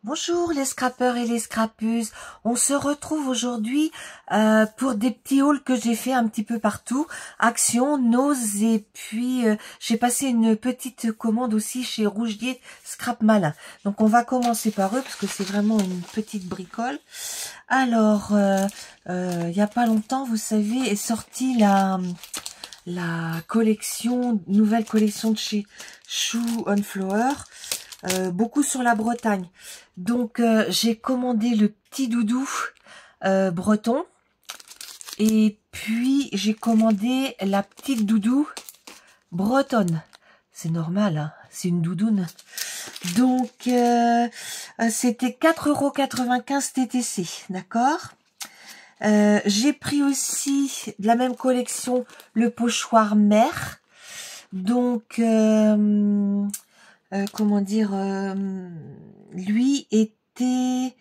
Bonjour les scrappeurs et les scrappeuses, on se retrouve aujourd'hui pour des petits hauls que j'ai fait un petit peu partout, Action, Nose et puis j'ai passé une petite commande aussi chez Rougier Scrap Malin. Donc on va commencer par eux parce que c'est vraiment une petite bricole. Alors, il n'y a pas longtemps, vous savez, est sortie la collection, nouvelle collection de chez Shoe on Flower. Beaucoup sur la Bretagne. Donc j'ai commandé le petit doudou breton et puis j'ai commandé la petite doudou bretonne. C'est normal, hein, c'est une doudoune. Donc c'était 4,95 € TTC, d'accord. J'ai pris aussi de la même collection le pochoir mer. Donc comment dire, lui était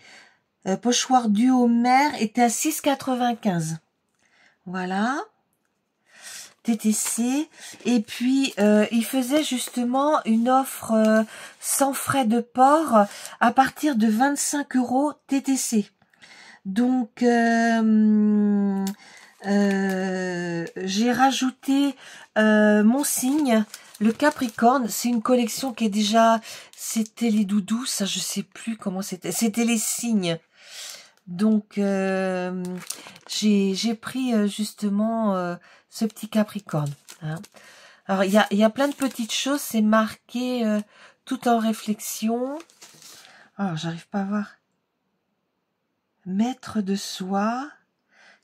pochoir duo mer était à 6,95 €. Voilà, TTC. Et puis il faisait justement une offre sans frais de port à partir de 25 € TTC. Donc j'ai rajouté mon signe, le Capricorne. C'est une collection qui est déjà, c'était les doudous, ça je sais plus comment c'était les signes. Donc j'ai pris justement ce petit Capricorne, hein. Alors il y a plein de petites choses, c'est marqué tout en réflexion. Alors j'arrive pas à voir. Maître de soi,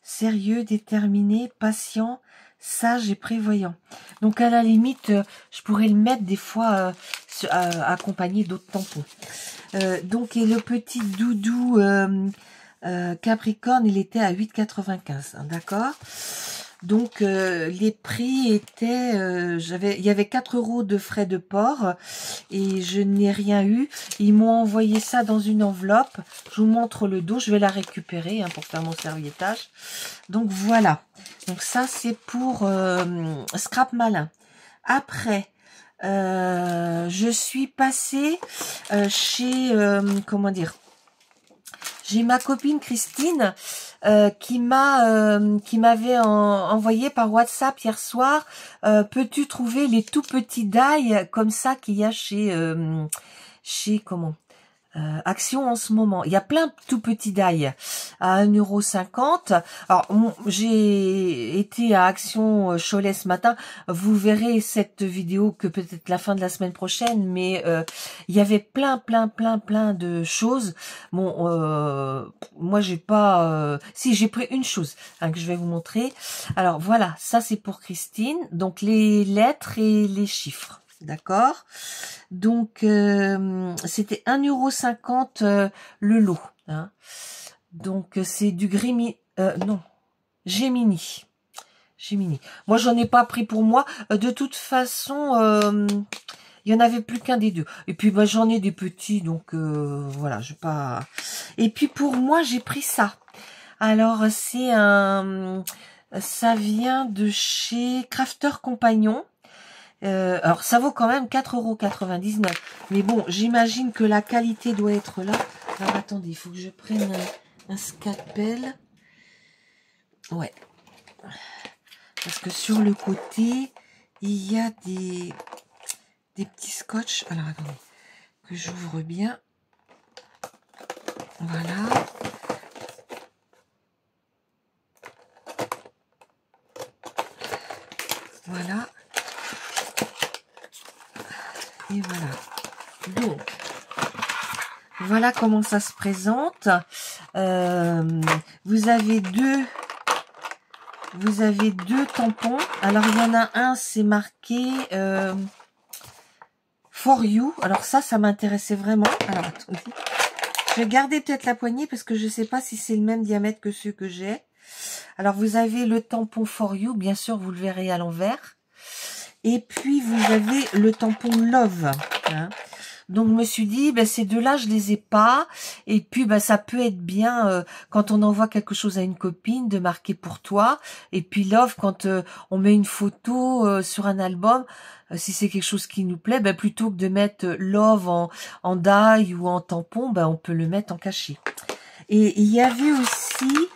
sérieux, déterminé, patient, sage et prévoyant. Donc à la limite, je pourrais le mettre des fois accompagné d'autres tampons. Donc et le petit doudou Capricorne, il était à 8,95 €, hein, d'accord. Donc les prix étaient, il y avait 4 € de frais de port et je n'ai rien eu. Ils m'ont envoyé ça dans une enveloppe. Je vous montre le dos, je vais la récupérer, hein, pour faire mon serviettage. Donc voilà. Donc ça c'est pour Scrap Malin. Après, je suis passée chez comment dire. J'ai ma copine Christine qui m'avait envoyé par WhatsApp hier soir. Peux-tu trouver les tout petits die comme ça qu'il y a chez comment Action en ce moment. Il y a plein de tout petits die à 1,50 €. Alors j'ai été à Action Cholet ce matin. Vous verrez cette vidéo que peut-être la fin de la semaine prochaine, mais il y avait plein de choses. Bon, moi j'ai pas si j'ai pris une chose, hein, que je vais vous montrer. Alors voilà, ça c'est pour Christine. Donc les lettres et les chiffres. D'accord. Donc c'était 1,50 € le lot, hein. Donc c'est du non, Gemini. Moi j'en ai pas pris pour moi. De toute façon, il y en avait plus qu'un des deux. Et puis bah, j'en ai des petits, donc voilà, je vais pas. Et puis pour moi j'ai pris ça. Alors c'est ça vient de chez Crafter Compagnon. Alors ça vaut quand même 4,99 €. Mais bon, j'imagine que la qualité doit être là. Alors attendez, il faut que je prenne un scalpel. Ouais. Parce que sur le côté, il y a des petits scotch. Alors attendez, que j'ouvre bien. Voilà. Voilà. Et voilà. Donc, voilà comment ça se présente. Vous avez deux tampons. Alors, il y en a un, c'est marqué For You. Alors ça m'intéressait vraiment. Alors, attendez. Je vais garder peut-être la poignée parce que je ne sais pas si c'est le même diamètre que ceux que j'ai. Alors, vous avez le tampon For You. Bien sûr, vous le verrez à l'envers. Et puis, vous avez le tampon Love, hein. Donc, je me suis dit, ben, ces deux-là, je les ai pas. Et puis, ben, ça peut être bien, quand on envoie quelque chose à une copine, de marquer pour toi. Et puis, love, quand on met une photo sur un album, si c'est quelque chose qui nous plaît, ben, plutôt que de mettre love en die ou en tampon, ben, on peut le mettre en cachet. Et il y avait aussi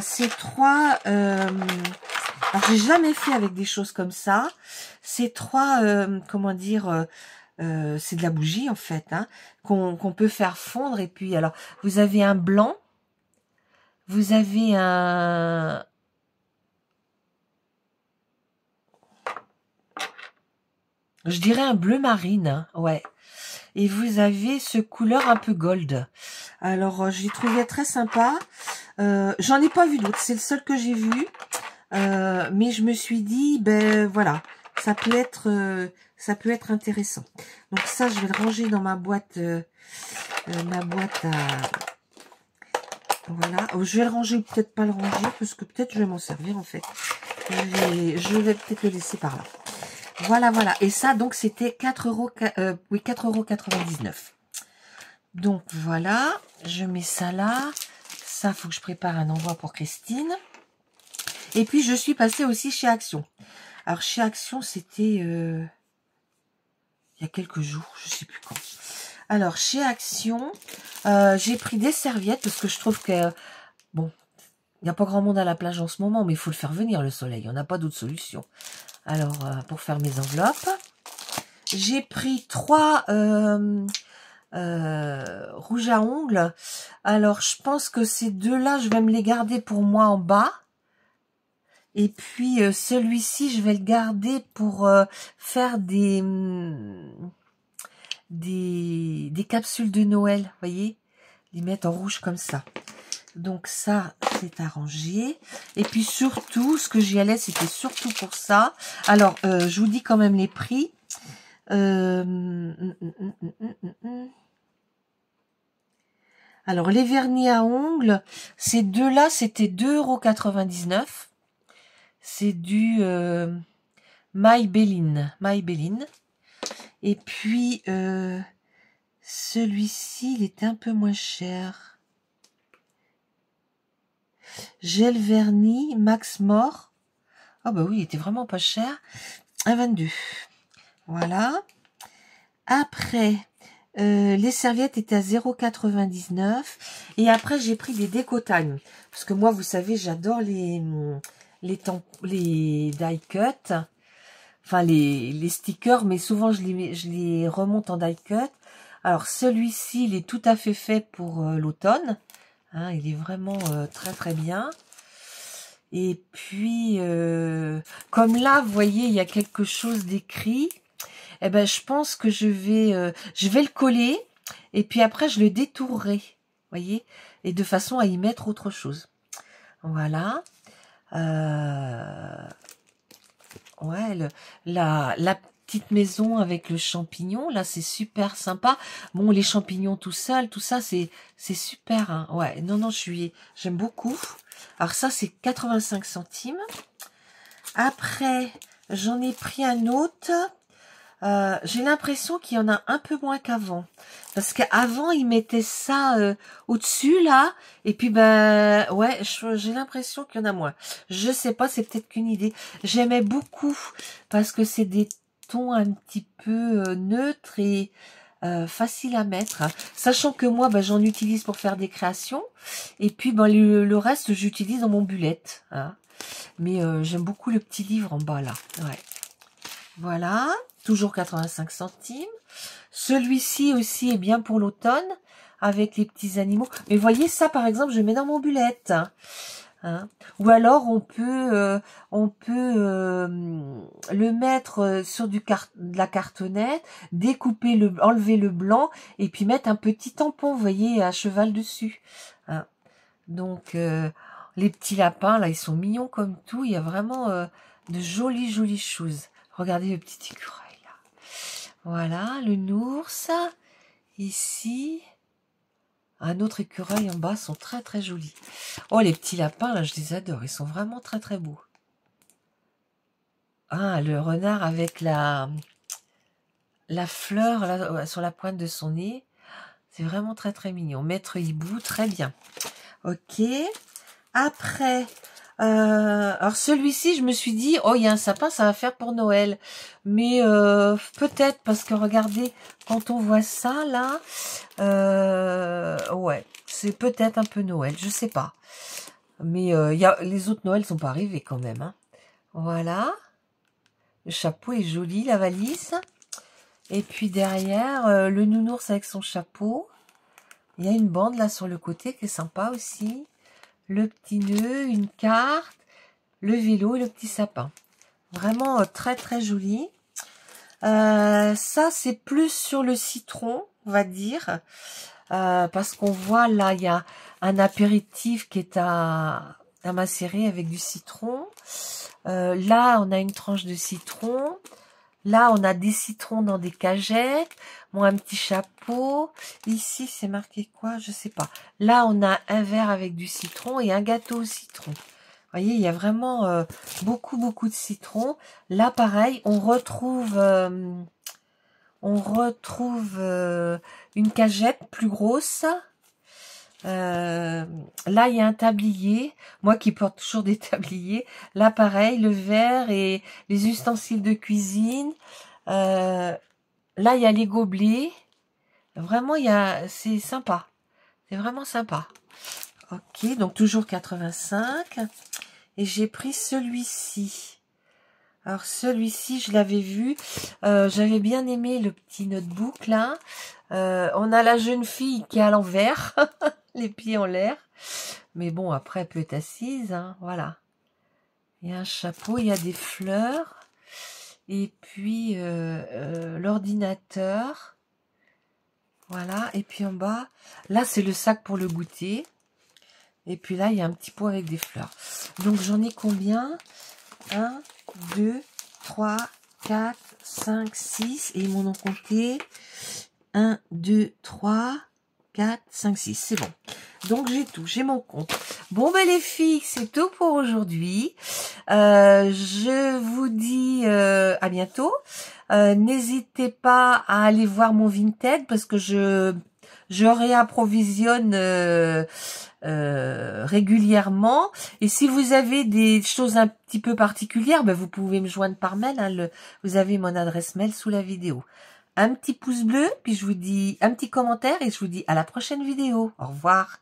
ces trois... alors, j'ai jamais fait avec des choses comme ça. Ces trois, comment dire... c'est de la bougie en fait, hein, qu'on peut faire fondre. Et puis alors, vous avez un blanc, vous avez je dirais un bleu marine, hein, ouais. Et vous avez ce couleur un peu gold. Alors, j'ai trouvé très sympa. J'en ai pas vu d'autres, c'est le seul que j'ai vu. Mais je me suis dit, ben voilà, ça peut être intéressant. Donc ça, je vais le ranger dans ma boîte à... Voilà. Je vais le ranger ou peut-être pas le ranger, parce que peut-être je vais m'en servir en fait. Je vais peut-être le laisser par là. Voilà, voilà. Et ça, donc, c'était 4 €, oui, 4,99 €. Donc, voilà. Je mets ça là. Ça, faut que je prépare un envoi pour Christine. Et puis, je suis passée aussi chez Action. Alors, chez Action, c'était il y a quelques jours, je sais plus quand. Alors, chez Action, j'ai pris des serviettes parce que je trouve que, bon, il n'y a pas grand monde à la plage en ce moment, mais il faut le faire venir, le soleil. On n'a pas d'autre solution. Alors, pour faire mes enveloppes, j'ai pris 3 rouges à ongles. Alors, je pense que ces deux-là, je vais me les garder pour moi en bas. Et puis, celui-ci, je vais le garder pour faire des capsules de Noël, vous voyez, les mettre en rouge comme ça. Donc ça, c'est arrangé. Et puis surtout, ce que j'y allais, c'était surtout pour ça. Alors, je vous dis quand même les prix. Alors, les vernis à ongles, ces deux-là, c'était 2,99 €. C'est du Maybelline. Et puis, celui-ci, il était un peu moins cher. Gel vernis Max Mort. Ah bah oui, il était vraiment pas cher. 1,22 €. Voilà. Après, les serviettes étaient à 0,99 €. Et après, j'ai pris des déco-time. Parce que moi, vous savez, j'adore les die cut. Enfin, les stickers, mais souvent, je les remonte en die cut. Alors, celui-ci, il est tout à fait pour l'automne. Hein, il est vraiment très très bien. Et puis, comme là, vous voyez, il y a quelque chose d'écrit. Eh ben, je pense que je vais le coller. Et puis après, je le détourerai. Voyez, et de façon à y mettre autre chose. Voilà. Ouais, la petite maison avec le champignon, là, c'est super sympa. Bon, les champignons tout seuls, tout ça, c'est super. Hein. Ouais, non, j'aime beaucoup. Alors ça, c'est 85 centimes. Après, j'en ai pris un autre. J'ai l'impression qu'il y en a un peu moins qu'avant. Parce qu'avant, ils mettaient ça au-dessus, là. Et puis, ben, ouais, j'ai l'impression qu'il y en a moins. Je sais pas, c'est peut-être qu'une idée. J'aimais beaucoup parce que c'est des tons un petit peu neutres et faciles à mettre. Hein. Sachant que moi, ben, j'en utilise pour faire des créations. Et puis, ben, le reste, j'utilise dans mon bullet. Hein. Mais j'aime beaucoup le petit livre en bas, là. Ouais. Voilà. Toujours 85 centimes. Celui-ci aussi est bien pour l'automne, avec les petits animaux. Mais voyez, ça, par exemple, je mets dans mon bullet. Hein. Ou alors, on peut le mettre sur de la cartonnette, découper, enlever le blanc, et puis mettre un petit tampon, vous voyez, à cheval dessus. Hein. Donc, les petits lapins, là, ils sont mignons comme tout. Il y a vraiment de jolies choses. Regardez le petit écureuil. Voilà, le nours, ici, un autre écureuil en bas, sont très très jolis. Oh, les petits lapins, là, je les adore, ils sont vraiment très très beaux. Ah, le renard avec la la fleur là, sur la pointe de son nez. C'est vraiment très très mignon. Maître Hibou, très bien. Ok. Après, alors celui-ci, je me suis dit, oh, il y a un sapin, ça va faire pour Noël. Mais peut-être, parce que regardez, quand on voit ça, là, ouais, c'est peut-être un peu Noël, je sais pas. Mais les autres Noëls sont pas arrivés quand même. Hein. Voilà. Le chapeau est joli, la valise. Et puis derrière, le nounours avec son chapeau. Il y a une bande là sur le côté qui est sympa aussi. Le petit nœud, une carte, le vélo et le petit sapin. Vraiment très très joli. Ça c'est plus sur le citron, on va dire. Parce qu'on voit là, il y a un apéritif qui est à macérer avec du citron. Là, on a une tranche de citron. Là, on a des citrons dans des cagettes. Bon, un petit chapeau. Ici, c'est marqué quoi? Je sais pas. Là, on a un verre avec du citron et un gâteau au citron. Vous voyez, il y a vraiment beaucoup de citron. Là, pareil, on retrouve une cagette plus grosse. Là, il y a un tablier. Moi qui porte toujours des tabliers. Là, pareil, le verre et les ustensiles de cuisine. Là, il y a les gobelets. Vraiment, c'est sympa. C'est vraiment sympa. Ok, donc toujours 85. Et j'ai pris celui-ci. Alors, celui-ci, je l'avais vu. J'avais bien aimé le petit notebook, là. On a la jeune fille qui est à l'envers. Les pieds en l'air. Mais bon, après, elle peut être assise. Hein, voilà. Il y a un chapeau, il y a des fleurs. Et puis, l'ordinateur. Voilà. Et puis en bas, là, c'est le sac pour le goûter. Et puis là, il y a un petit pot avec des fleurs. Donc, j'en ai combien? 1, 2, 3, 4, 5, 6. Et ils m'en ont compté. 1, 2, 3, 4, 5, 6. C'est bon. Donc, j'ai tout. J'ai mon compte. Bon, ben les filles, c'est tout pour aujourd'hui. Je vous dis à bientôt. N'hésitez pas à aller voir mon Vinted parce que je réapprovisionne régulièrement. Et si vous avez des choses un petit peu particulières, ben vous pouvez me joindre par mail. Hein, vous avez mon adresse mail sous la vidéo. Un petit pouce bleu, puis je vous dis un petit commentaire et je vous dis à la prochaine vidéo. Au revoir.